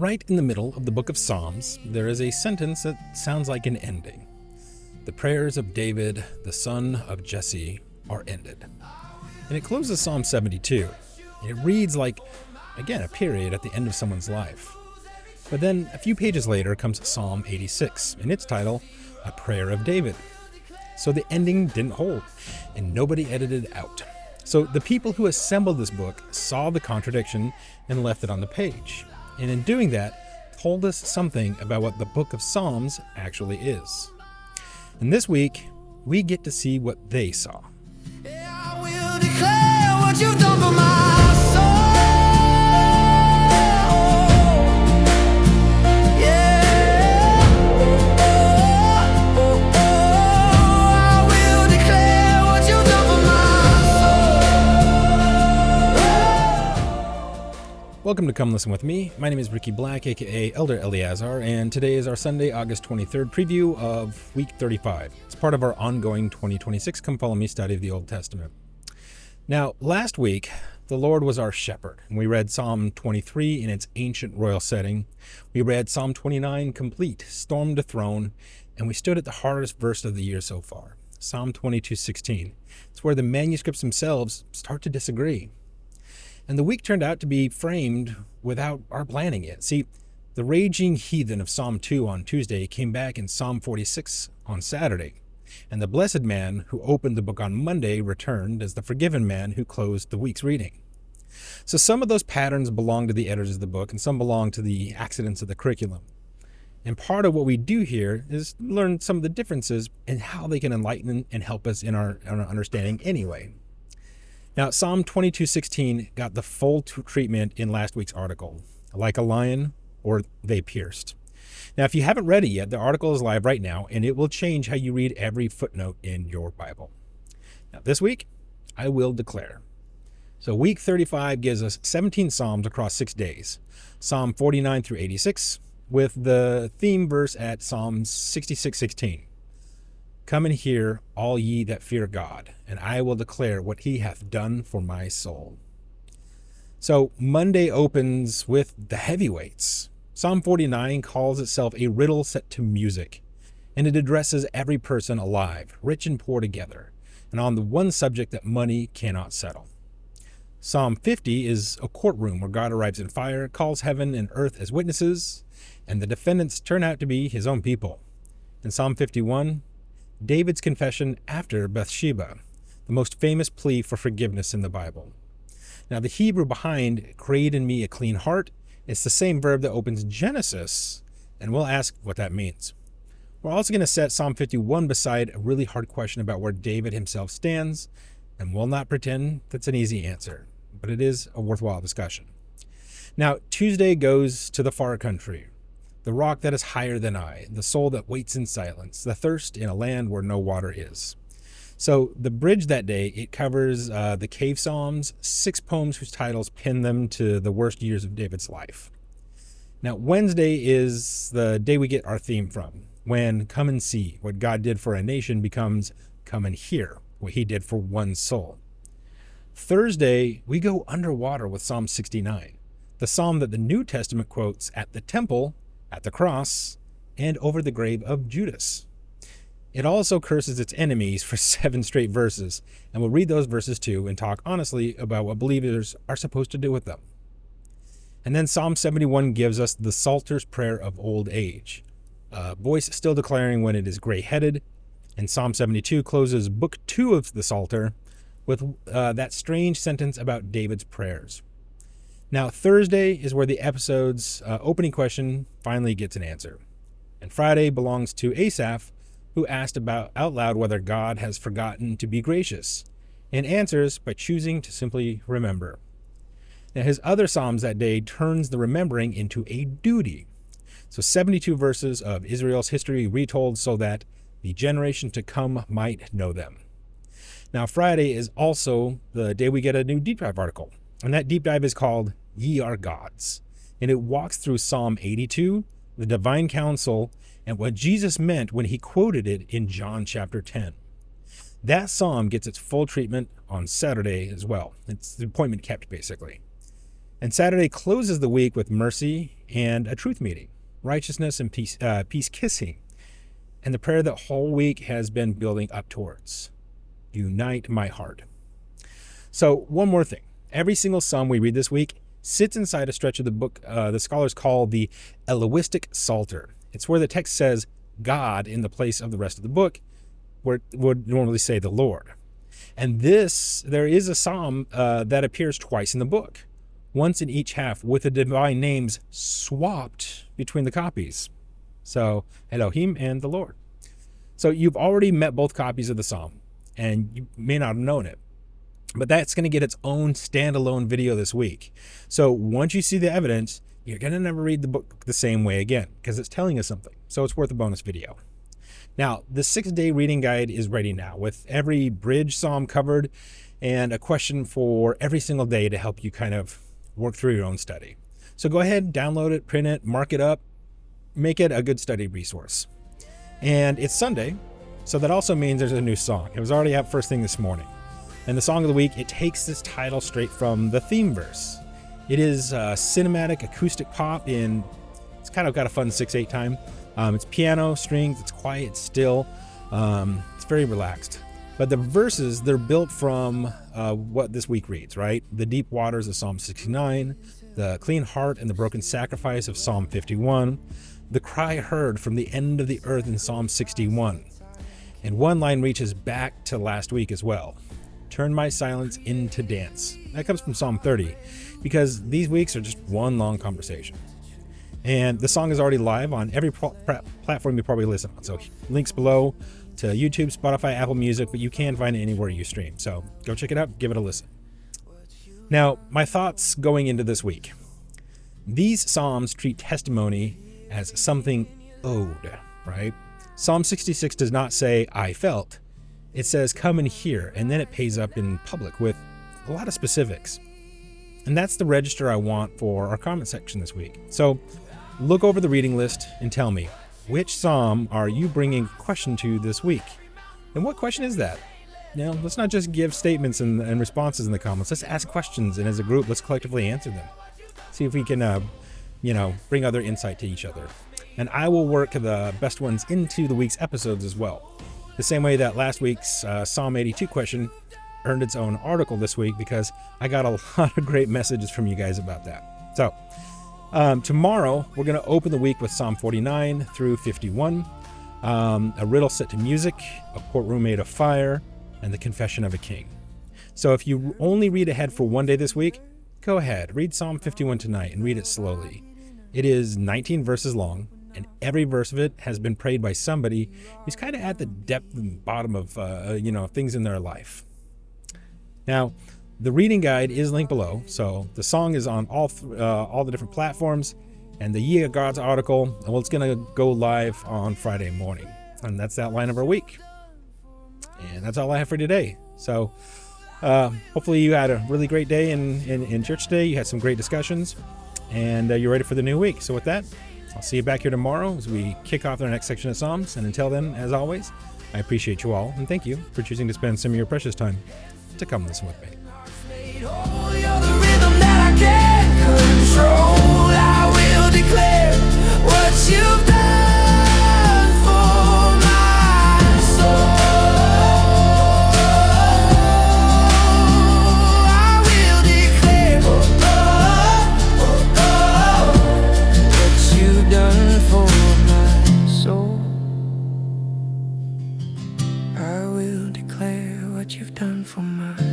Right in the middle of the book of Psalms, there is a sentence that sounds like an ending. The prayers of David, the son of Jesse, are ended. And it closes Psalm 72. It reads like, again, a period at the end of someone's life. But then a few pages later comes Psalm 86, and its title, A Prayer of David. So the ending didn't hold, and nobody edited it out. So the people who assembled this book saw the contradiction and left it on the page. And in doing that, told us something about what the book of Psalms actually is. And this week, we get to see what they saw. I will declare what you've done for my soul. Yeah. I will declare what you've done for my soul. Welcome to Come Listen With Me. My name is Ricky Black, aka Elder Eleazar, and today is our Sunday, August 23rd preview of week 35. It's part of our ongoing 2026 Come Follow Me study of the Old Testament. Now, last week, the Lord was our shepherd, and we read Psalm 23 in its ancient royal setting. We read Psalm 29 complete, stormed the throne, and we stood at the hardest verse of the year so far, Psalm 22:16. It's where the manuscripts themselves start to disagree. And the week turned out to be framed without our planning it. See, the raging heathen of Psalm 2 on Tuesday came back in Psalm 46 on Saturday. And the blessed man who opened the book on Monday returned as the forgiven man who closed the week's reading. So some of those patterns belong to the editors of the book, and some belong to the accidents of the curriculum. And part of what we do here is learn some of the differences and how they can enlighten and help us in our understanding anyway. Now, Psalm 22:16 got the full treatment in last week's article, like a lion or they pierced. Now, if you haven't read it yet, the article is live right now, and it will change how you read every footnote in your Bible. Now, this week, I will declare. So week 35 gives us 17 Psalms across 6 days, Psalm 49 through 86, with the theme verse at Psalm 66:16. Come and hear, all ye that fear God, and I will declare what he hath done for my soul. So Monday opens with the heavyweights. Psalm 49 calls itself a riddle set to music, and it addresses every person alive, rich and poor together, and on the one subject that money cannot settle. Psalm 50 is a courtroom where God arrives in fire, calls heaven and earth as witnesses, and the defendants turn out to be his own people. In Psalm 51, David's confession after Bathsheba, the most famous plea for forgiveness in the Bible. Now, the Hebrew behind create in me a clean heart, it's the same verb that opens Genesis, and we'll ask what that means. We're also going to set Psalm 51 beside a really hard question about where David himself stands, and we'll not pretend that's an easy answer, but it is a worthwhile discussion. Now, Tuesday goes to the far country. The rock that is higher than I, the soul that waits in silence, the thirst in a land where no water is. So the bridge that day, it covers the cave psalms, 6 poems whose titles pin them to the worst years of David's life. Now, Wednesday is the day we get our theme from, when come and see what God did for a nation becomes come and hear what he did for one soul. Thursday, we go underwater with Psalm 69, the psalm that the New Testament quotes at the temple, at the cross, and over the grave of Judas. It also curses its enemies for 7 straight verses, and we'll read those verses too and talk honestly about what believers are supposed to do with them. And then Psalm 71 gives us the Psalter's prayer of old age, a voice still declaring when it is gray-headed, and Psalm 72 closes book 2 of the Psalter with that strange sentence about David's prayers. Now, Thursday is where the episode's opening question finally gets an answer. And Friday belongs to Asaph, who asked out loud whether God has forgotten to be gracious, and answers by choosing to simply remember. Now, his other psalms that day turns the remembering into a duty. So 72 verses of Israel's history retold so that the generation to come might know them. Now, Friday is also the day we get a new deep dive article, and that deep dive is called Ye Are Gods, and it walks through Psalm 82, the divine counsel, and what Jesus meant when he quoted it in John chapter 10. That psalm gets its full treatment on Saturday as well. It's the appointment kept, basically. And Saturday closes the week with mercy and a truth meeting, righteousness and peace kissing, and the prayer that whole week has been building up towards. Unite my heart. So one more thing. Every single psalm we read this week sits inside a stretch of the book the scholars call the Elohistic Psalter. It's where the text says God in the place of the rest of the book, where it would normally say the Lord. And there is a psalm that appears twice in the book, once in each half, with the divine names swapped between the copies. So Elohim and the Lord. So you've already met both copies of the psalm, and you may not have known it. But that's going to get its own standalone video this week. So once you see the evidence, you're going to never read the book the same way again, because it's telling us something. So it's worth a bonus video. Now, the 6-day reading guide is ready now, with every bridge psalm covered and a question for every single day to help you kind of work through your own study. So go ahead, download it, print it, mark it up, make it a good study resource. And it's Sunday, so that also means there's a new song. It was already out first thing this morning. And the song of the week, it takes this title straight from the theme verse. It is cinematic acoustic pop it's kind of got a fun 6/8 time. It's piano, strings, it's quiet, it's still. It's very relaxed. But the verses, they're built from what this week reads, right? The deep waters of Psalm 69, the clean heart and the broken sacrifice of Psalm 51, the cry heard from the end of the earth in Psalm 61. And one line reaches back to last week as well. Turn my silence into dance. That comes from Psalm 30, because these weeks are just one long conversation. And the song is already live on every platform you probably listen on. So links below to YouTube, Spotify, Apple Music, but you can find it anywhere you stream. So go check it out, give it a listen. Now, my thoughts going into this week. These psalms treat testimony as something owed, right? Psalm 66 does not say, I felt. It says, come and hear, and then it pays up in public with a lot of specifics. And that's the register I want for our comment section this week. So look over the reading list and tell me, which psalm are you bringing a question to this week? And what question is that? Now, let's not just give statements and responses in the comments. Let's ask questions, and as a group, let's collectively answer them. See if we can, bring other insight to each other. And I will work the best ones into the week's episodes as well. The same way that last week's Psalm 82 question earned its own article this week, because I got a lot of great messages from you guys about that. So tomorrow, we're going to open the week with Psalm 49 through 51, a riddle set to music, a courtroom made of fire, and the confession of a king. So if you only read ahead for one day this week, go ahead, read Psalm 51 tonight and read it slowly. It is 19 verses long, and every verse of it has been prayed by somebody who's kind of at the depth and bottom of, things in their life. Now, the reading guide is linked below, so the song is on all the different platforms, and the Ye of God's article, well, it's going to go live on Friday morning. And that's the outline of our week. And that's all I have for today. So hopefully you had a really great day in church today. You had some great discussions, and you're ready for the new week. So with that, I'll see you back here tomorrow as we kick off our next section of Psalms. And until then, as always, I appreciate you all, and thank you for choosing to spend some of your precious time to come listen with me. Oh, you're the rhythm that I can't control. I will declare what you've done for my soul. I will declare what you've done for my soul. I will declare what you've done for my soul.